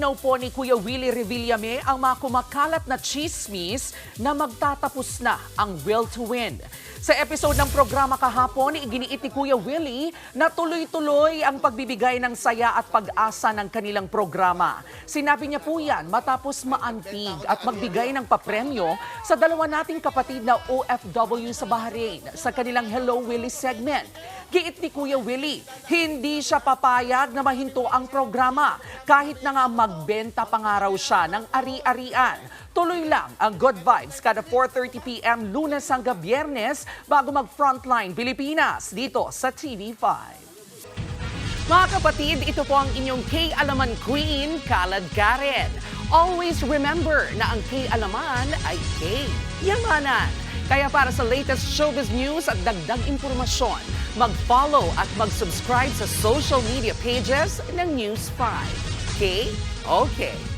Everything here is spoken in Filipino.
Nilinaw po ni Kuya Willie Revillame ang mga kumakalat na chismis na magtatapos na ang Will to Win. Sa episode ng programa kahapon, iginiit ni Kuya Willie na tuloy-tuloy ang pagbibigay ng saya at pag-asa ng kanilang programa. Sinabi niya po yan matapos maantig at magbigay ng papremyo sa dalawa nating kapatid na OFW sa Bahrain sa kanilang Hello Willie segment. Giit ni Kuya Willie, hindi siya papayag na mahinto ang programa kahit na nga magbenta pa nga raw siya ng ari-arian. Tuloy lang ang good vibes kada 4:30 p.m. Lunes hanggang Biyernes bago mag-Frontline Pilipinas dito sa TV5. Mga kapatid, ito po ang inyong K-Alaman Queen, Kalad Karen. Always remember na ang K-Alaman ay K-Yamanan. Kaya para sa latest showbiz news at dagdag impormasyon, mag-follow at mag-subscribe sa social media pages ng News 5. Okay?